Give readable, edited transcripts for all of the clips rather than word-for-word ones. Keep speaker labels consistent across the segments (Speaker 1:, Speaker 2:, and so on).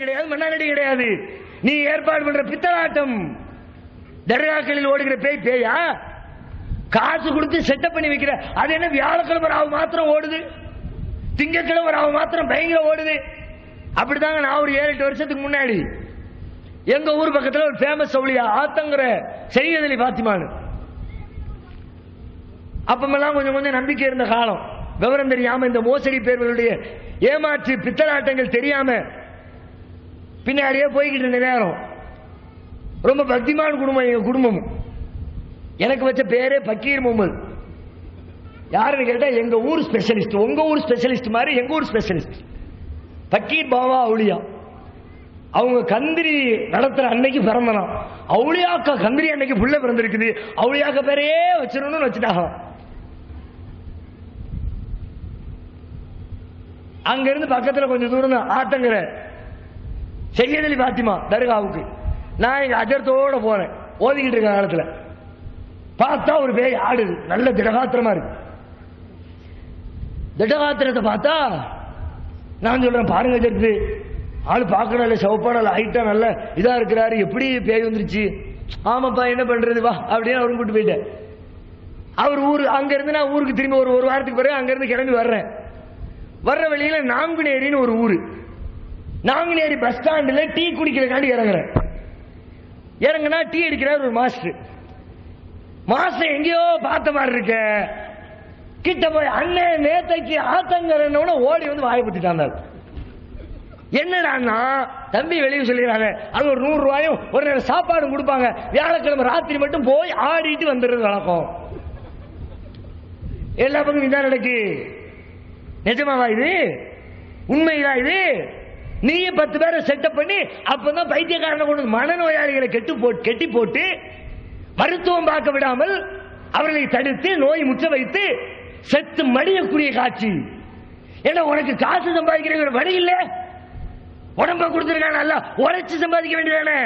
Speaker 1: கிடையாது, மண்ணாங்கடி கிடையாது. நீ ஏற்பாடு பண்ற பித்தலாட்டம். தர்காக்களில் ஓடுகிற பேய் பேயா? காசு கொடுத்து செட்டப் பண்ணி வைக்கிற. அது என்ன வியாழக்கிழமை ராவு மாத்திரம் ஓடுது, திங்கக்கிழமை ராவு மாத்திரம் பயங்கர ஓடுது. அப்படித்தாங்க நான் ஒரு 7-8 வருஷத்துக்கு முன்னாடி எங்க ஊர் பக்கத்தில் ஒரு ஃபேமஸ் சவுளியா ஆத்தங்கிற செய்யதலி பாத்திமானு, அப்பமெல்லாம் கொஞ்சம் கொஞ்சம் நம்பிக்கை இருந்த காலம். விவரம் தெரியாம இந்த மோசடி பேர்களுடைய ஏமாற்று பித்தலாட்டங்கள் தெரியாம பின்னாடியே போய்கிட்டு இருந்த நேரம். ரொம்ப பக்திமான குடும்பம் எங்க குடும்பமும். எனக்கு வச்ச பேரே பக்கீர் முகமது. யாருன்னு கேட்டா எங்க ஊர் ஸ்பெஷலிஸ்ட். உங்க ஊர் ஸ்பெஷலிஸ்ட் மாதிரி எங்க ஊர் ஸ்பெஷலிஸ்ட் பக்கீர் பாவா அவுளியா. அவங்க கந்திரி நடத்துற அன்னைக்கு பிறந்தனா. அவுளியாக்கா கந்திரி அன்னைக்கு புள்ள பிறந்திருக்குது, அவுளியாக்க பேரையே வச்சிடணும்னு வச்சுட்டாங்க. அங்க இருந்து பக்கத்துல கொஞ்சம் தூரம் தான் ஆத்தங்கிற செய்யதலி பாத்திமா தர்காவுக்கு. நான் எங்க அஜர்த்தோட போறேன், ஓதிக்கிட்டு இருக்க காலத்துல பார்த்தா ஒரு பேய் ஆடுது. நல்ல திடகாத்திரமா இருக்கு. திடகாத்திரத்தை பார்த்தா நான் சொல்றேன், பாருங்க அஜர்த்து, ஆளு பார்க்கணும் இல்ல, சிவப்பான ஹைட்டா நல்ல இதா இருக்கிறாரு, எப்படி பேய் வந்துருச்சு? ஆமாப்பா என்ன பண்றது வா அப்படின்னு அவரும் கூட்டு போயிட்டேன். அவர் ஊரு அங்க இருந்து நான் ஊருக்கு திரும்பி ஒரு வாரத்துக்கு பிறகு அங்க இருந்து கிளம்பி வர்றேன். வர்ற வழியில நாங்குநேரின்னு ஒரு ஊரு. நாங்குநேரி பஸ் ஸ்டாண்டுல டீ குடிக்கிறதுக்காண்டி இறங்குறேன். இறங்குனா டீ அடிக்கிறார் ஒரு மாஸ்டர். மாஸ்டர் எங்கேயோ பார்த்த மாதிரி இருக்க. கிட்ட போய் அண்ணன் நேத்தைக்கு ஆத்தங்கரனோட ஓடி வந்து வாயை பத்திட்டாங்க. என்னடான்னா தம்பி வெளியே சொல்லிடுறாங்க, அது ஒரு 100 ரூபாயும் ஒரு நேரம் சாப்பாடும் கொடுப்பாங்க. வியாழக்கிழமை ராத்திரி மட்டும் போய் ஆடிட்டு வந்துடுறது வழக்கம். எல்லா பக்கம் இதான் நடக்கு. நிஜமாவா இது? உண்மைதான் இது? நீயே 10 பேரை செட்டப் பண்ணி அப்பதான் பைத்தியக்காரனை கொண்டு மனநோயாளிகளை கெட்டி போட்டு மருத்துவம் பார்க்க விடாமல் அவர்களை தடுத்து நோய் முற்ற வைத்து செத்து மடியக்கூடிய காட்சி. ஏன்னா உனக்கு காசு சம்பாதிக்கிற வழி இல்ல, உடம்ப கொடுத்திருக்கான அல்ல, உழைச்சு சம்பாதிக்க வேண்டியதானே.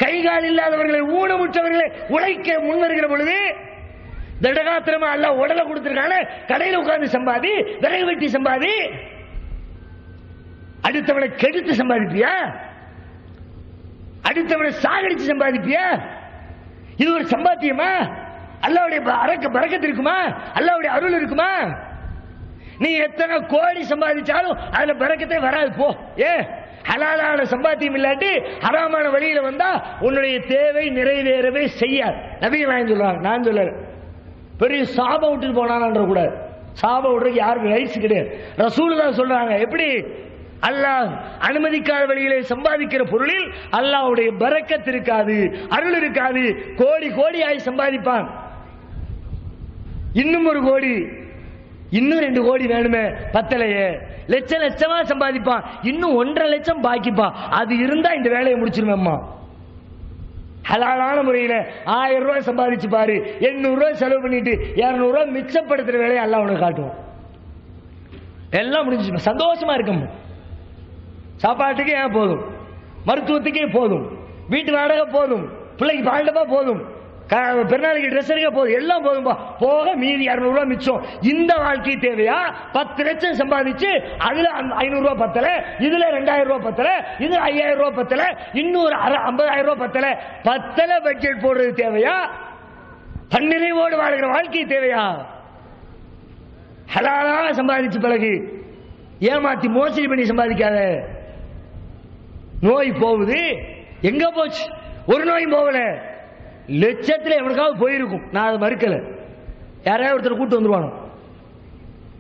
Speaker 1: கை கால் இல்லாதவர்களை ஊனமுற்றவர்களை உழைக்க முன்வருகிற பொழுது திடகாத்திரமா அல்ல உடலை கொடுத்திருக்கான. கடையில் உட்கார்ந்து சம்பாதி, விறகு வெட்டி சம்பாதி, அடுத்தவனை கெடுத்து சம்பாதிப்பியா? அடுத்தவனை சாகடிச்சு சம்பாதிப்பியா? இது ஒரு சம்பாத்தியமா? அல்லாஹ்வுடைய பரக்கத்து இருக்குமா? அல்லாஹ்வுடைய அருள் இருக்குமா? நீ எத்தனை கோடி சம்பாதிச்சாலும் அதுல பரக்கத்தே வராது. போ. ஹலாலான சம்பாத்தியம் இல்லாட்டி ஹராமான வழியில வந்தா உன்னுடைய தேவை நிறைவேறவே செய்யாது. நபிகள் நாயகம் சொல்றாங்க, நான் சொல்லல. பெரிய சாபம் விட்டுட்டு போனான்ற கூட சாபம் விடுறதுக்கு யாருக்கு ரைட்ஸ் கிடையாது. ரசூலுல்லாஹ் சொல்றாங்க, எப்படி அல்லாஹ் அனுமதிக்காத வழியிலே சம்பாதிக்கிற பொருளில் அல்லாஹ்வுடைய பரக்கத் இருக்காது, அருள் இருக்காது. கோடி கோடியாய் சம்பாதிப்பான். இன்னும் 1 கோடி, இன்னும் 2 கோடி வேணுமே, பத்தலையே. லட்சமா சம்பாதிப்பான். இன்னும் 1.5 லட்சம் பாக்கிப்பா. அது இருந்தா இந்த வேலையை முடிச்சிருவேம்மா. ஹலாலான முறையில் 1000 ரூபாய் சம்பாதிச்சு பாரு, 800 ரூபாய் செலவு பண்ணிட்டு 200 ரூபாய் மிச்சப்படுத்துற வேலையை அல்லாஹ் உனக்கு காட்டுவோம். எல்லாம் முடிஞ்சு சந்தோஷமா இருக்கும். சாப்பாட்டுக்கே ஏன் போதும், மருத்துவத்துக்கே போதும், வீட்டு வாடகை போதும், பிள்ளைக்கு பாண்டப்பா போதும், பெருநாளைக்கு ட்ரெஸ் எடுக்க போதும், எல்லாம் போதும்பா. போக மீதி 200 ரூபாய் மிச்சம். இந்த வாழ்க்கை தேவையா? 10 லட்சம் சம்பாதிச்சு அதுல 500 ரூபாய் பத்தல, இதுல 2000 ரூபாய் பத்தல, இதுல 5000 ரூபாய் பத்தல, இன்னொரு 50000 ரூபாய் பத்தல பட்ஜெட் போடுறது தேவையா? தன்னிறைவோடு வாழ்கிற வாழ்க்கை தேவையா? ஹலாலா சம்பாதிச்சு பழகு, ஏமாத்தி மோசடி பண்ணி சம்பாதிக்காத. நோய் போகுது, எங்க போச்சு? ஒரு நோயும் போகல. லட்சத்துல எவனுக்காவது போயிருக்கும், நான் அதை மறுக்கல. யாரையாவது ஒருத்தர் கூட்டு வந்துருவானோ,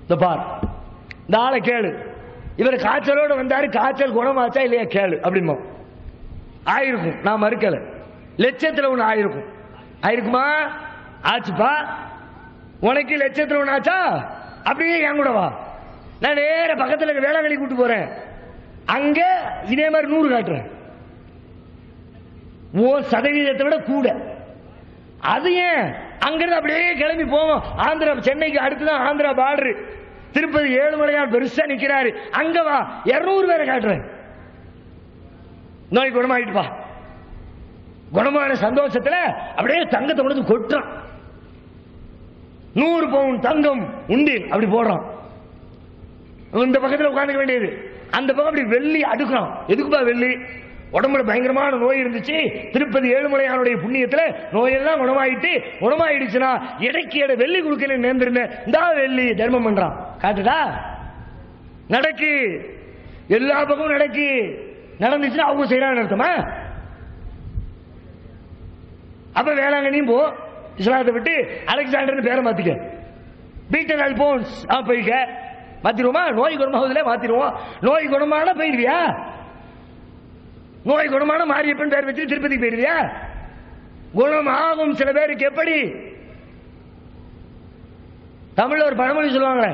Speaker 1: இந்த பார் இந்த ஆளை கேளு, இவர் காய்ச்சலோட வந்தாரு, காய்ச்சல் குணமாச்சா இல்லையா கேளு அப்படிமா. ஆயிருக்கும், நான் மறுக்கல. லட்சத்துல ஒண்ணு ஆயிருக்கும். ஆயிருக்குமா? ஆச்சுப்பா. உனக்கு லட்சத்துல ஒண்ணு ஆச்சா? அப்படியே என் கூட வா, நான் நேர பக்கத்துல வேளாங்கண்ணி கூட்டு போறேன். அங்க இதே மாதிரி 100 காட்டுறேன். சதவீதத்தை விட கூட. அது ஏன் அங்கிருந்து அப்படியே கிளம்பி போவோம். ஆந்திரா, சென்னைக்கு அடுத்துதான் ஆந்திரா பார்டர். திருப்பதி ஏழுமலையான் பெருசா நிக்கிறாரு, அங்க வா 200 பேரை காட்டுறேன். நோய் குணமாயிட்டுப்பா. குணமான சந்தோஷத்துல அப்படியே தங்கத்தை கொண்டு கொட்டுறான். 100 பவுன் தங்கம் உண்டு அப்படி போடுறான். இந்த பக்கத்தில் உட்கார்ந்துக்க வேண்டியது. அந்த பக்கம் அப்படி வெள்ளி அடுக்கலாம். எதுக்குப்பா வெள்ளி? உடம்புல பயங்கரமான நோய் இருந்துச்சு, திருப்பதி ஏழுமலையானுடைய புண்ணியத்துல நோயெல்லாம் குணமாயிடுச்சுன்னா இடைக்கு இட வெள்ளி கொடுக்கல நேர்ந்திருந்தேன், இந்தா வெள்ளி தர்மம் பண்றான். காட்டுடா, நடக்கு, எல்லா பக்கமும் நடக்கு. நடந்துச்சுன்னா அவங்க செய்யறாங்க அர்த்தமா? அப்ப வேளாங்கண்ணியும் போ, இஸ்லாத்தை விட்டு அலெக்சாண்டர்னு பேரை மாத்திக்க, பீட்டர் அல்போன்ஸ் போயிக்க. மாத்திருவோமா? நோய் குணமாவதுல மாத்திருவோம். நோய் குணமான போயிடுவியா? நோய் குணமான மாரியப்பன் பேர் வச்சு திருப்பதி போயிடுவியா? குணமாகும் சில பேருக்கு. எப்படி? தமிழ்ல ஒரு பழமொழி சொல்லுவாங்க,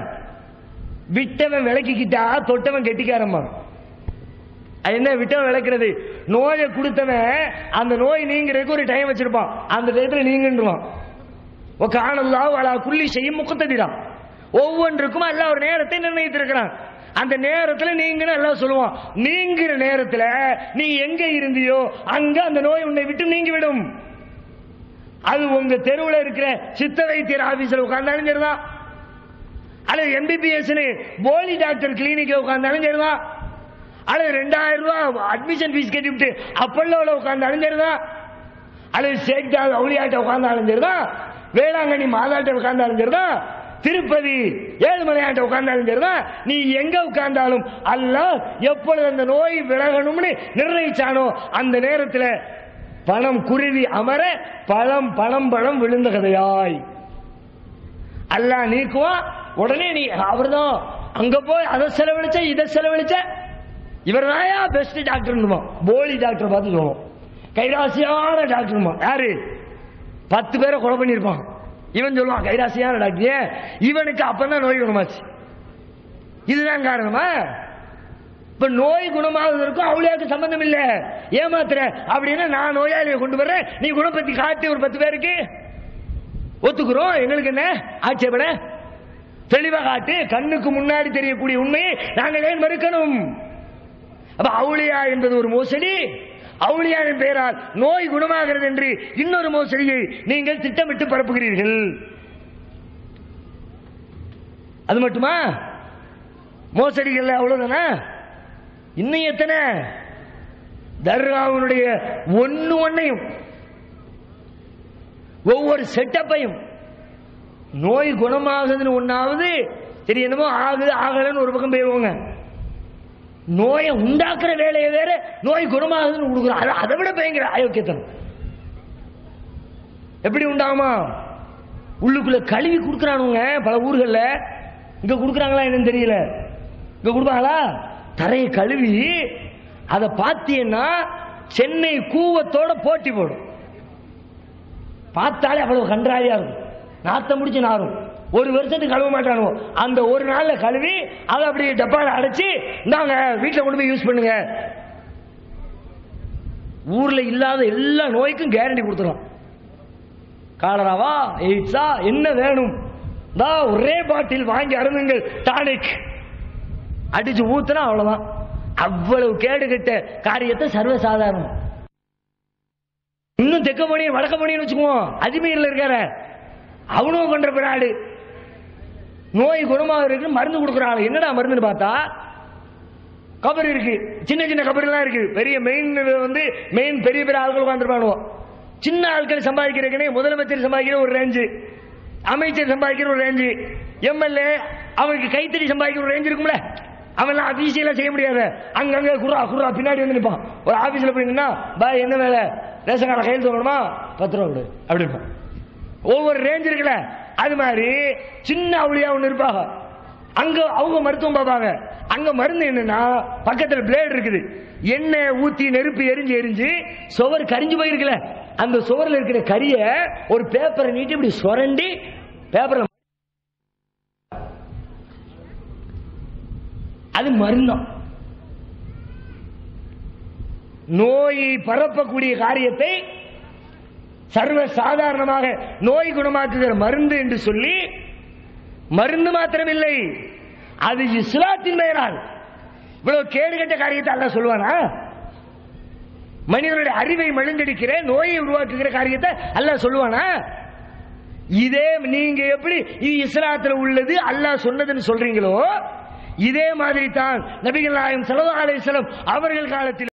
Speaker 1: விட்டவன் விளக்கிக்கிட்டா தொட்டவன் கெட்டிக்காரம்மா. என்ன விட்டவன் விளக்குறது? நோயை கொடுத்தவன் அந்த நோய் நீங்கிறதுக்கு ஒரு டைம் வச்சிருப்பான், அந்த டயத்துல நீங்கின்றான். காணல்லாஹு அலா குல்லி ஷைஇன் முக்ததிரா, ஒவ்வொன்றுக்கும் அல்லாஹ் ஒரு நேரத்தை நிர்ணயித்திருக்கிறான். அந்த நேரத்தில் நீங்கன்னு எல்லாம் சொல்லுவான். நீங்கிற நேரத்தில் நீ எங்க இருந்தியோ அங்க அந்த நோய் உன்னை விட்டு நீங்கிவிடும். அது உங்க தெருவில் இருக்கிற சித்த வைத்தியர் ஆபீஸ்ல உட்கார்ந்தாலும் சரிதான், அல்லது எம்பிபிஎஸ் போலி டாக்டர் கிளினிக்ல உட்கார்ந்தாலும் சரிதான், அல்லது 2000 ரூபாய் அட்மிஷன் ஃபீஸ் கட்டிவிட்டு அப்பல்லோல உட்கார்ந்தாலும் சரிதான், அல்லது ஷேக் அவுலியாட்ட உட்கார்ந்தாலும் சரிதான், வேளாங்கண்ணி மாதாட்ட உட்கார்ந்தாலும் சரிதான், திருப்பதி ஏழுமலையாட்ட உட்கார்ந்தாலும் சரிதான். நீ எங்க உட்கார்ந்தாலும் அல்லாஹ் எப்பொழுது அந்த நோய் விலகணும்னு நிர்ணயிச்சானோ அந்த நேரத்தில் பணம் குருவி அமர பழம் விழுந்த கதையாய் அல்லாஹ் நீக்குவான். உடனே நீ அவர்தான் அங்க போய் அதை செலவழிச்ச இதை செலவழிச்ச, இவர் தாயா பெஸ்ட் டாக்டர், போலி டாக்டர் பார்த்து சொல்லுவோம், கைராசியான டாக்டர். யாரு? 10 பேரை கொலை பண்ணிருப்பான், இவன் சொல்லுவான் கைராசியான டாக்டர். இவனுக்கு அப்பதான் நோய் குணமாச்சு. இதுதான் காரணமா? இப்ப நோய் குணமாவதற்கும் அவளியாக்கு சம்பந்தம் இல்ல. ஏமாத்துற அப்படின்னா நான் நோயாளியை கொண்டு வர்றேன், நீ குணப்பத்தி காட்டு ஒரு 10 பேருக்கு ஒத்துக்கிறோம், எங்களுக்கு என்ன ஆட்சேபன? தெளிவாக காட்டு, கண்ணுக்கு முன்னாடி தெரியக்கூடிய உண்மையை நாங்கள் ஏன் மறுக்கணும்? அப்ப அவுளியா என்பது ஒரு மோசடி, அவுளியாவின் பெயரால் நோய் குணமாகிறது என்று இன்னொரு மோசடியை நீங்கள் திட்டமிட்டு பரப்புகிறீர்கள். அது மட்டுமா? மோசடிகள் அவ்வளவுதானா? இன்னும் எத்தனை? தர்காவுடைய ஒன்னையும் ஒவ்வொரு செட்டப்பையும் நோய் குணமாகுதுன்னு ஒன்னாவது சரி, என்னமோ ஆகுது ஆகலன்னு ஒரு பக்கம் போயிருவாங்க. நோயை உண்டாக்குற வேலையை வேற நோய் குணமாகுதுன்னு கொடுக்குறான். அதை விட பயங்கர அயோக்கியத்தனம். எப்படி உண்டாகுமா? உள்ளுக்குள்ள கழுவி கொடுக்குறானுங்க பல ஊர்கள்ல. இங்க கொடுக்குறாங்களா என்னன்னு தெரியல, இங்க கொடுப்பாங்களா? தரையை கழுவி அதை பார்த்தீங்கன்னா சென்னை கூவத்தோட போட்டி போடும். பார்த்தாலே அவ்வளவு கன்றாவியா இருக்கும், நாத்தம் முடிச்சு நாரும். ஒரு வருஷத்துக்கு கழுவ மாட்டானுவோ, அந்த ஒரு நாள்ல கழுவி அதை அப்படி டப்பால அடைச்சு இந்தாங்க வீட்டில் கொண்டு போய் யூஸ் பண்ணுங்க. ஊர்ல இல்லாத எல்லா நோய்க்கும் கேரண்டி கொடுத்துரும். காலராவா எய்ட்ஸா என்ன வேணும், ஒரே பாட்டில் வாங்கி அருந்துங்கள் டானிக், அடிச்சு ஊத்துனா அவ்வளவுதான். அவ்வளவு கேடு கெட்ட காரியத்தை சர்வசாதாரணம். இன்னும் தெக்க மணி வடக்க மணின்னு வச்சுக்குவோம், அஜ்மீர்ல இருக்கார அவனும் பண்ற பிராடு. நோய் குணமாக இருக்கு மருந்து கொடுக்குறாள். என்னடா மருந்துன்னு பார்த்தா கபர் இருக்கு, சின்ன சின்ன கபர்லாம் இருக்கு. பெரிய மெயின் பெரிய பெரிய ஆட்கள் உட்காந்துருப்பானோ, சின்ன ஆட்கள் சம்பாதிக்கிறதுக்குனே முதலமைச்சர் சம்பாதிக்கிற ஒரு ரேஞ்சு, அமைச்சர் சம்பாதிக்கிற ஒரு ரேஞ்சு, எம்எல்ஏ அவனுக்கு கைத்தறி சம்பாதிக்கிற ஒரு ரேஞ்சு இருக்கும்ல. அவன்லாம் அபிஷியலா செய்ய முடியாது. அங்கங்க குர்ரா பின்னாடி வந்து நிற்பான். ஒரு ஆபீஸ்ல போயிங்கன்னா பாய் என்ன வேலை, ரேஷன் கார்டை கையில் சொல்லணுமா, 10 ரூபா கொடு அப்படி இருப்பான். ஒவ்வொரு ரேஞ்ச் இருக்குல்ல, அது மாதிரி சின்ன அவளியா ஒண்ணு இருப்பாங்க. அங்க அவங்க மருத்துவம் பார்ப்பாங்க. அங்க மருந்து என்னன்னா பக்கத்துல பிளேடு இருக்குது, எண்ணெய் ஊத்தி நெருப்பு எரிஞ்சு சுவர் கரிஞ்சு போயிருக்குல, அந்த சுவர்ல இருக்கிற கரிய ஒரு பேப்பரை நீட்டி இப்படி சுரண்டி பேப்பர்ல, அது மருந்தம். நோயை பரப்பக்கூடிய காரியத்தை சர்வ சாதாரணமாக நோய் குணமாக்குகிற மருந்து என்று சொல்லி, மருந்து மாத்திரமில்லை, அது இஸ்லாத்தின் பெயரால் இவ்வளவு கேடுகட்ட காரியத்தை அல்லாஹ் சொல்லுவானா? மனிதனுடைய அறிவை மழுங்கடிக்கிற நோயை உருவாக்குகிற காரியத்தை அல்லாஹ் சொல்லுவானா? இதே நீங்க எப்படி இது இஸ்லாத்தில் உள்ளது அல்லாஹ் சொன்னதுன்னு சொல்றீங்களோ, இதே மாதிரி தான் நபிகள் நாயகம் ஸல்லல்லாஹு அலைஹி வஸல்லம் அவர்கள் காலத்தில்